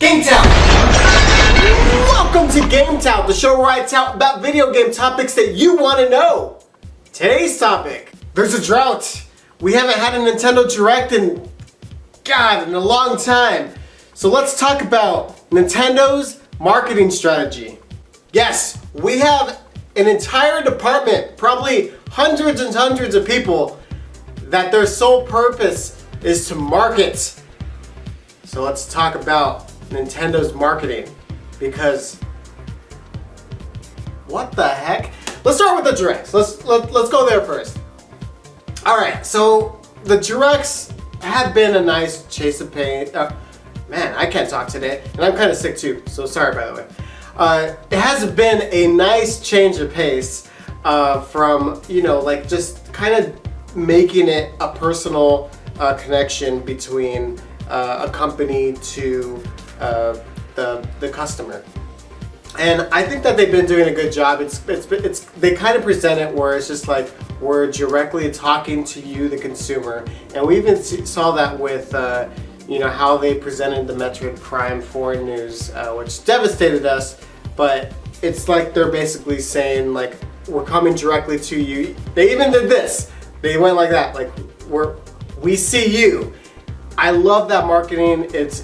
GameTout! Welcome to GameTout, the show where I tout about video game topics that you want to know. Today's topic, there's a drought. We haven't had a Nintendo Direct in a long time. So let's talk about Nintendo's marketing strategy. Yes, we have an entire department, probably hundreds and hundreds of people, that their sole purpose is to market. So let's talk about Nintendo's marketing, because what the heck? Let's start with the Directs. Let's go there first. All right, so the Directs have been a nice chase of pain. Man, I can't talk today, and I'm kind of sick too, so sorry by the way. It has been a nice change of pace from, like just kind of making it a personal connection between a company to the customer. And I think that they've been doing a good job. They kind of present it where it's just like we're directly talking to you, the consumer, and we even saw that with how they presented the Metroid Prime 4 news, which devastated us. But it's like they're basically saying like we're coming directly to you. They even did this. They went like that, like we see you. I love that marketing. It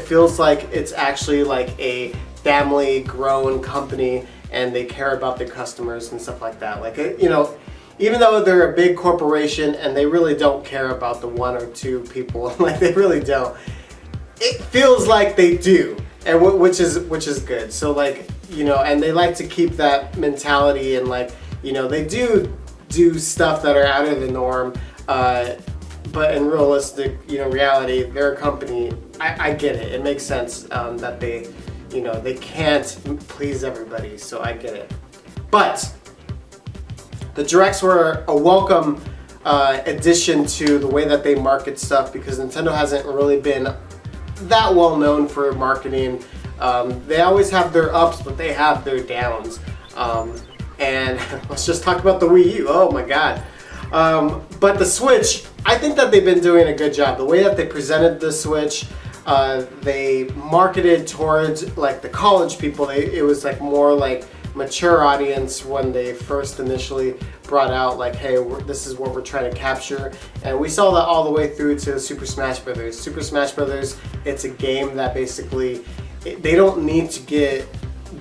feels like it's actually like a family-grown company, and they care about their customers and stuff like that. Like even though they're a big corporation and they really don't care about the one or two people, like they really don't. It feels like they do, and which is good. So like and they like to keep that mentality, and like they do stuff that are out of the norm. But in realistic, reality, they're a company. I get it. It makes sense that they can't please everybody. So I get it. But the Directs were a welcome addition to the way that they market stuff, because Nintendo hasn't really been that well known for marketing. They always have their ups, but they have their downs. And let's just talk about the Wii U. Oh my God. But the Switch, I think that they've been doing a good job. The way that they presented the Switch, they marketed towards like the college people. It was like more like mature audience when they first initially brought out like, hey, this is what we're trying to capture. And we saw that all the way through to Super Smash Brothers. Super Smash Brothers, it's a game that basically, they don't need to get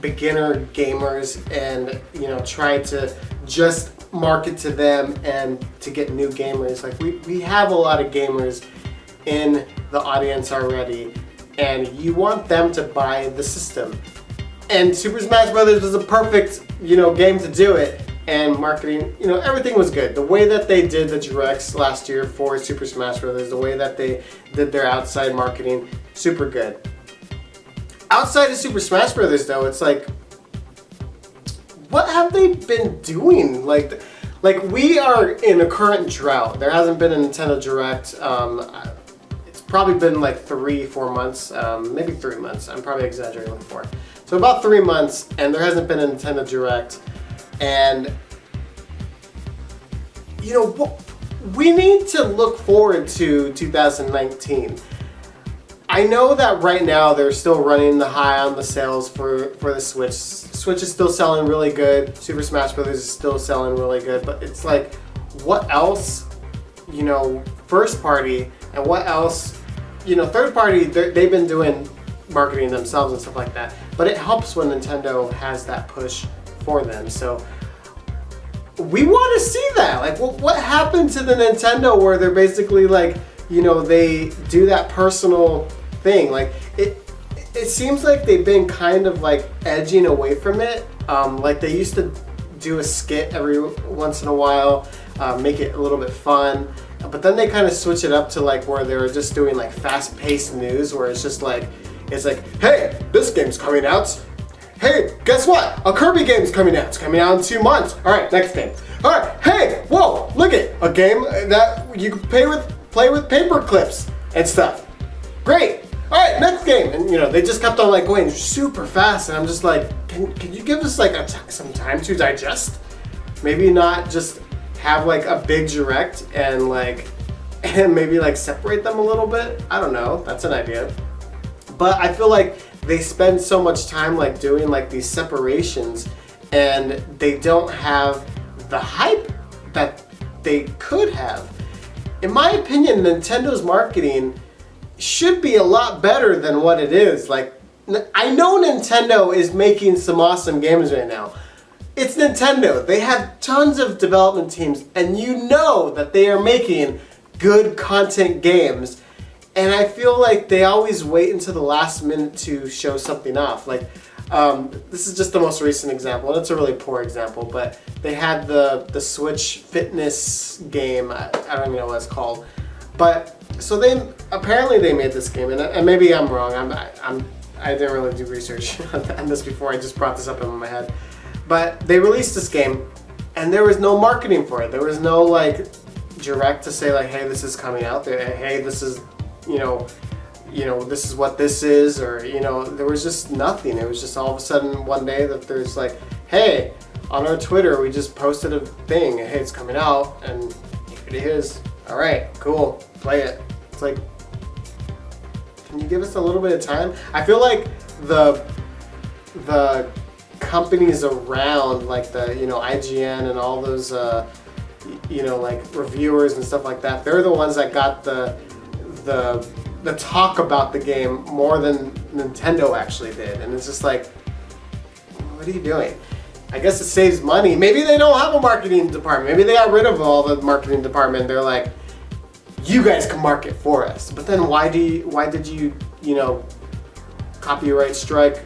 beginner gamers and try to just market to them and to get new gamers. Like we have a lot of gamers in the audience already, and you want them to buy the system. And Super Smash Brothers was a perfect game to do it. And marketing, everything was good. The way that they did the Directs last year for Super Smash Brothers, the way that they did their outside marketing, super good. Outside of Super Smash Brothers though, it's like, what have they been doing? Like we are in a current drought. There hasn't been a Nintendo Direct. It's probably been like 3-4 months, maybe 3 months. I'm probably exaggerating with 4. So about 3 months, and there hasn't been a Nintendo Direct. And we need to look forward to 2019. I know that right now they're still running the high on the sales for the Switch. Switch is still selling really good. Super Smash Brothers is still selling really good. But it's like, what else, first party, and what else, third party, they've been doing marketing themselves and stuff like that. But it helps when Nintendo has that push for them. So we want to see that. Like, what happened to the Nintendo where they're basically like, they do that personal thing? Like it seems like they've been kind of like edging away from it. Like they used to do a skit every once in a while, make it a little bit fun, but then they kind of switch it up to like where they were just doing like fast-paced news, where it's like, hey, this game's coming out. Hey, guess what? A Kirby game's coming out. It's coming out in 2 months. All right, next game. All right, hey, whoa, look it, a game that you can play with paper clips and stuff. Great. All right, next game. And they just kept on like going super fast, and I'm just like, can you give us like some time to digest? Maybe not just have like a big Direct and maybe like separate them a little bit. I don't know. That's an idea. But I feel like they spend so much time like doing like these separations, and they don't have the hype that they could have. In my opinion, Nintendo's marketing should be a lot better than what it is. Like, I know Nintendo is making some awesome games right now. It's Nintendo. They have tons of development teams, and you know that they are making good content games. And I feel like they always wait until the last minute to show something off. Like, this is just the most recent example, and it's a really poor example, but they had the Switch fitness game. I don't even know what it's called. But, so apparently they made this game, and maybe I'm wrong. I didn't really do research on this before. I just brought this up in my head. But they released this game, and there was no marketing for it. There was no like direct to say like, hey, this is coming out there. Hey, this is, this is what this is, or there was just nothing. It was just all of a sudden one day that there's like, hey, on our Twitter we just posted a thing. Hey, it's coming out, and here it is. All right, cool, play it. It's like, can you give us a little bit of time? I feel like the companies around, like the IGN and all those like reviewers and stuff like that, they're the ones that got the talk about the game more than Nintendo actually did. And it's just like, what are you doing? I guess it saves money. Maybe they don't have a marketing department. Maybe they got rid of all the marketing department. They're like, you guys can market for us. But then why did you copyright strike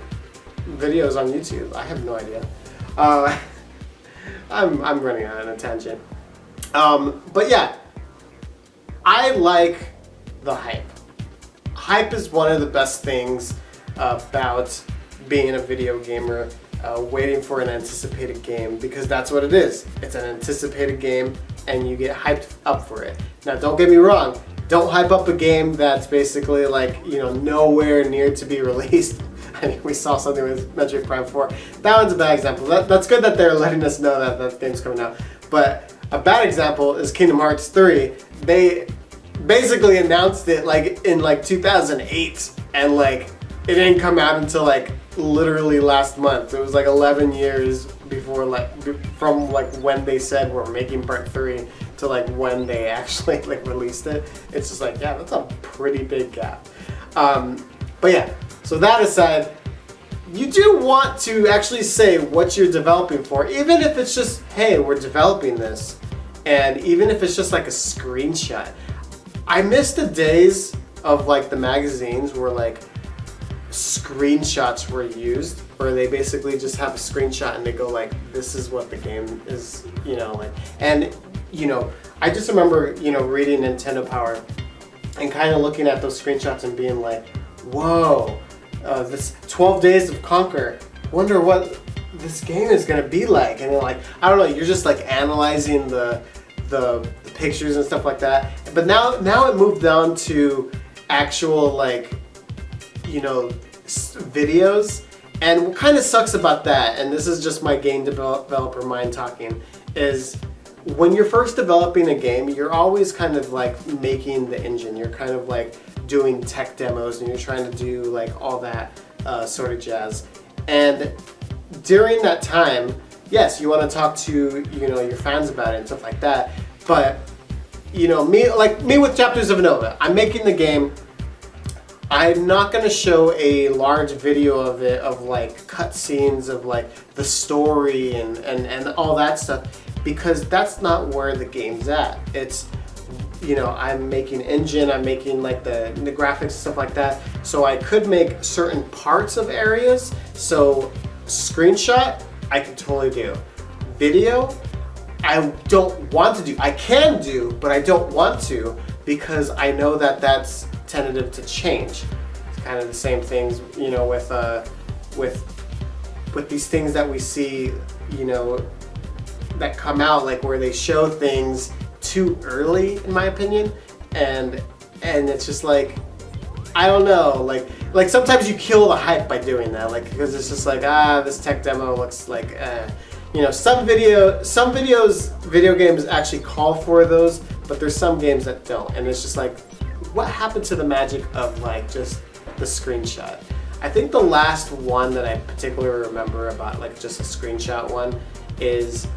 videos on YouTube? I have no idea. I'm running on a tangent. But yeah, I like the hype. Hype is one of the best things about being a video gamer, waiting for an anticipated game, because that's what it is. It's an anticipated game, and you get hyped up for it. Now, don't get me wrong. Don't hype up a game that's basically like, nowhere near to be released. I mean, we saw something with Metroid Prime 4. That one's a bad example. That's good that they're letting us know that that game's coming out. But a bad example is Kingdom Hearts 3. They basically announced it like in like 2008, and like it didn't come out until like literally last month. It was like 11 years before, like from like when they said we're making part 3 to like when they actually like released it. It's just like, yeah, that's a pretty big gap. But yeah, so that aside, you do want to actually say what you're developing for, even if it's just, hey, we're developing this, and even if it's just like a screenshot. I miss the days of like the magazines where like screenshots were used, where they basically just have a screenshot and they go like, this is what the game is, and I just remember, reading Nintendo Power and kind of looking at those screenshots and being like, whoa, this 12 Days of Conquer, wonder what this game is gonna be like. And then like, I don't know, you're just like analyzing the pictures and stuff like that. But now it moved down to actual like, videos. And what kind of sucks about that, and this is just my game developer mind talking, is when you're first developing a game, you're always kind of like making the engine. You're kind of like doing tech demos, and you're trying to do like all that sort of jazz. And during that time, yes, you want to talk to your fans about it and stuff like that. But me with Chapters of Nova, I'm making the game. I'm not gonna show a large video of it, of like cutscenes of like the story and all that stuff, because that's not where the game's at. It's, I'm making engine, I'm making like the graphics and stuff like that. So I could make certain parts of areas. So screenshot, I can totally do. Video, I don't want to do. I can do, but I don't want to, because I know that that's tentative to change. It's kind of the same things, with these things that we see, that come out, like where they show things too early, in my opinion, and it's just like, I don't know, like sometimes you kill the hype by doing that, like, because it's just like, this tech demo looks like, some video games actually call for those, but there's some games that don't, and it's just like, what happened to the magic of like just the screenshot. I think the last one that I particularly remember about like just a screenshot one is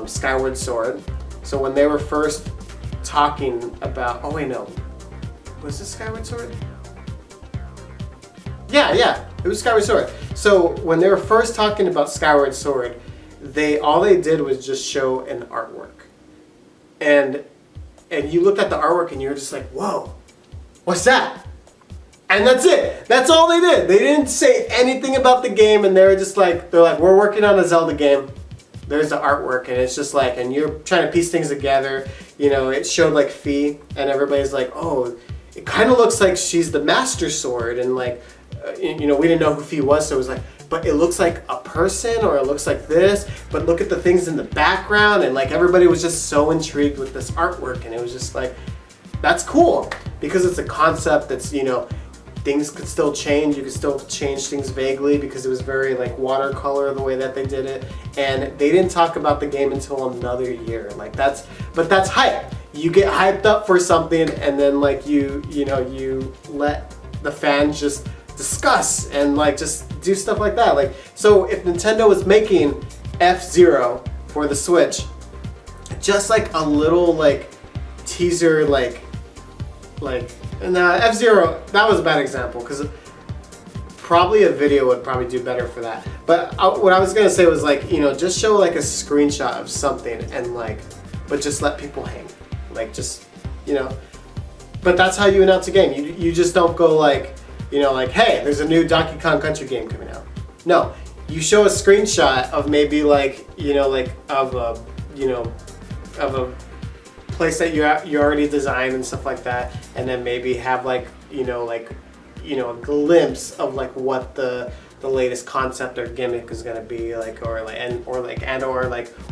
Skyward Sword. So when they were first talking about, oh wait, no, was this Skyward Sword? Yeah, it was Skyward Sword. So when they were first talking about Skyward Sword, all they did was just show an artwork, and you looked at the artwork and you were just like, whoa, what's that? And that's it. That's all they did. They didn't say anything about the game, and they're like, we're working on a Zelda game. There's the artwork, and it's just like, and you're trying to piece things together. You know, it showed like Fi, and everybody's like, oh, it kind of looks like she's the Master Sword, and like, you know, we didn't know who Fi was, so it was like, but it looks like a person, or it looks like this, but look at the things in the background, and like everybody was just so intrigued with this artwork, and it was just like, that's cool, because it's a concept that's, you know, things could still change, you could still change things vaguely, because it was very like watercolor the way that they did it, and they didn't talk about the game until another year. Like that's hype. You get hyped up for something, and then like you let the fans just discuss and like just do stuff like that. Like, so if Nintendo was making F-Zero for the Switch, just like a little like teaser, like F-Zero, that was a bad example, because probably a video would probably do better for that. But what I was gonna say was like, you know, just show like a screenshot of something, and like, but just let people hang, like just, you know. But that's how you announce a game. You just don't go like, you know, like, hey, there's a new Donkey Kong Country game coming out. No, you show a screenshot of maybe like, you know, like of a place that you already designed and stuff like that, and then maybe have like, a glimpse of like what the latest concept or gimmick is gonna be, like, or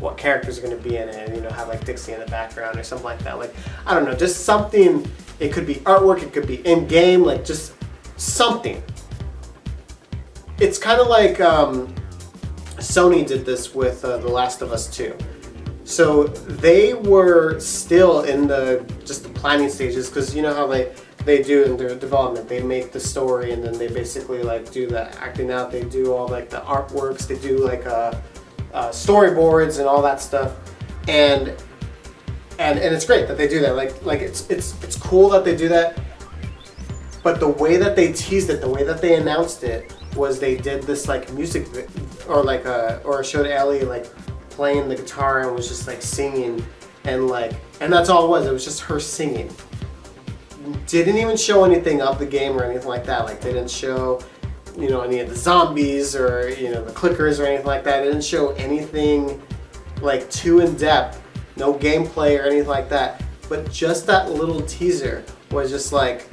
what characters are gonna be in it, and, you know, have like Dixie in the background or something like that. Like, I don't know, just something. It could be artwork, it could be in game, like just something. It's kind of like Sony did this with The Last of Us 2. So they were still in the planning stages, because you know how they do in their development. They make the story, and then they basically like do the acting out. They do all like the artworks. They do like storyboards and all that stuff. And it's great that they do that. Like it's cool that they do that. But the way that they teased it, the way that they announced it, was they did this like music or showed Ellie like playing the guitar and was just like singing, and that's all it was just her singing. Didn't even show anything of the game or anything like that. Like, they didn't show, you know, any of the zombies or, you know, the clickers or anything like that. They didn't show anything like too in depth, no gameplay or anything like that. But just that little teaser was just like,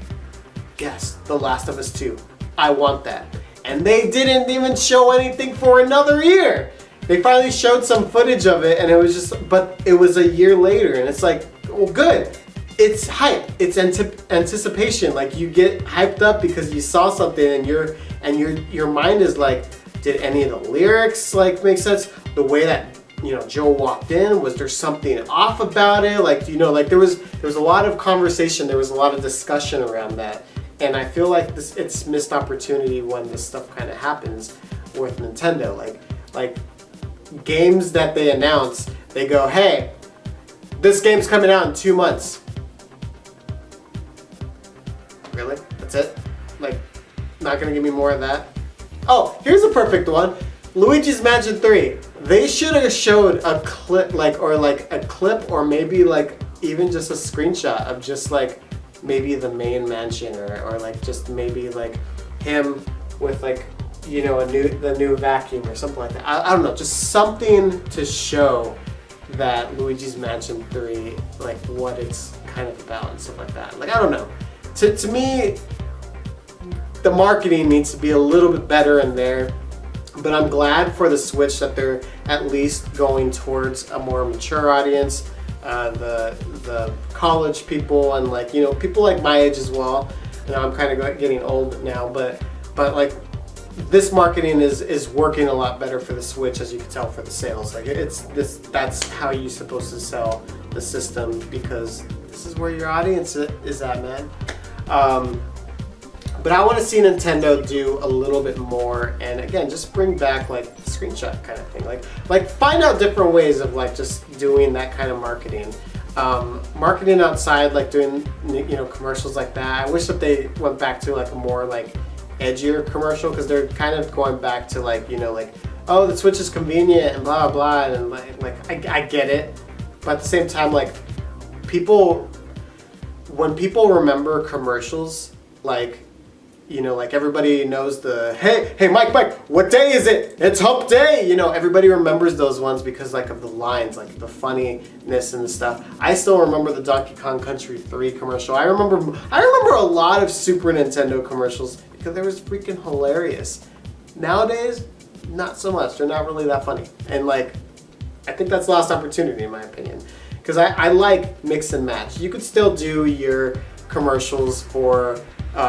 yes, The Last of Us 2, I want that. And they didn't even show anything for another year. They finally showed some footage of it, and it was just, but it was a year later, and it's like, well, good. It's hype. It's anticipation. Like, you get hyped up because you saw something, and your mind is like, did any of the lyrics like make sense? The way that, you know, Joe walked in, was there something off about it? Like, you know, like there was a lot of conversation, there was a lot of discussion around that, and I feel like it's missed opportunity when this stuff kind of happens with Nintendo. Like games that they announce, they go, hey, this game's coming out in 2 months. Really? That's it? Like, not gonna give me more of that? Oh, here's a perfect one. Luigi's Mansion 3. They should have showed a clip, or maybe like even just a screenshot of just like maybe the main mansion, or like just maybe like him with like, you know, the new vacuum or something like that. I don't know, just something to show that Luigi's Mansion 3, like what it's kind of about and stuff like that. Like, I don't know. To me, the marketing needs to be a little bit better in there, but I'm glad for the Switch that they're at least going towards a more mature audience, the college people, and like, you know, people like my age as well. You know, I'm kind of getting old now, but like, this marketing is working a lot better for the Switch, as you can tell for the sales. Like, that's how you're supposed to sell the system, because this is where your audience is at, man. But I want to see Nintendo do a little bit more, and again, just bring back like the screenshot kind of thing. Like find out different ways of like just doing that kind of marketing. Marketing outside, like doing commercials like that. I wish that they went back to like a more like edgier commercial, because they're kind of going back to like like, oh, the Switch is convenient and blah blah, and I get it, but at the same time, like when people remember commercials, like like everybody knows the hey Mike, what day is it? It's hump day. Everybody remembers those ones because like of the lines, like the funniness and the stuff. I still remember the Donkey Kong Country 3 commercial. I remember a lot of Super Nintendo commercials because they was freaking hilarious. Nowadays, not so much. They're not really that funny, and like I think that's lost opportunity in my opinion. Because I like mix and match. You could still do your commercials for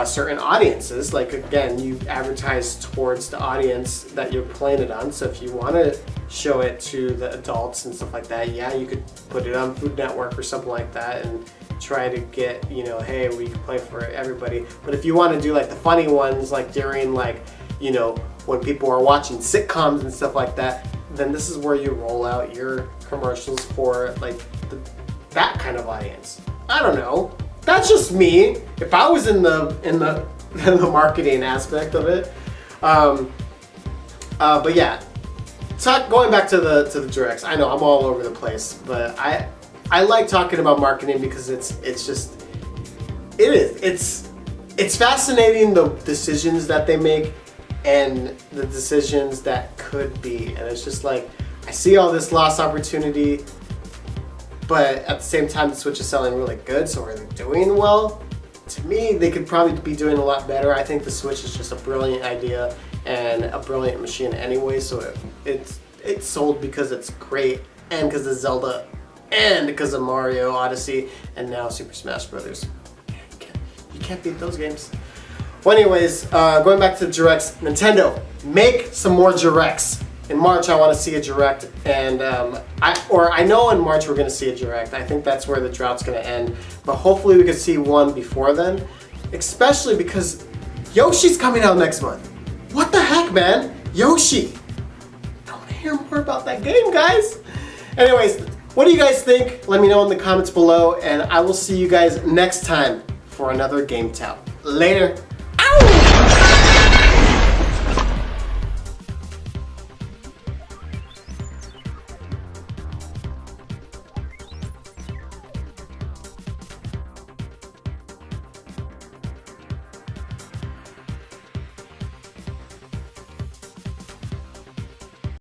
certain audiences. Like again, you advertise towards the audience that you're playing it on. So if you want to show it to the adults and stuff like that, yeah, you could put it on Food Network or something like that and try to get, hey, we can play for everybody. But if you want to do like the funny ones, like during like, when people are watching sitcoms and stuff like that, then this is where you roll out your commercials for like that kind of audience. I don't know. That's just me. If I was in the marketing aspect of it, but yeah. Going back to the directs. I know I'm all over the place, but I like talking about marketing because it's fascinating, the decisions that they make and the decisions that could be, and it's just like I see all this lost opportunity. But at the same time, the Switch is selling really good, so are they doing well? To me, they could probably be doing a lot better. I think the Switch is just a brilliant idea and a brilliant machine anyway, so it's sold because it's great, and because of Zelda, and because of Mario Odyssey, and now Super Smash Brothers. You can't beat those games. Well, anyways, going back to Directs, Nintendo, make some more Directs. In March, I want to see a Direct, and I know in March we're going to see a Direct. I think that's where the drought's going to end, but hopefully we can see one before then, especially because Yoshi's coming out next month. What the heck, man? Yoshi! I want to hear more about that game, guys. Anyways, what do you guys think? Let me know in the comments below, and I will see you guys next time for another GameTout. Later.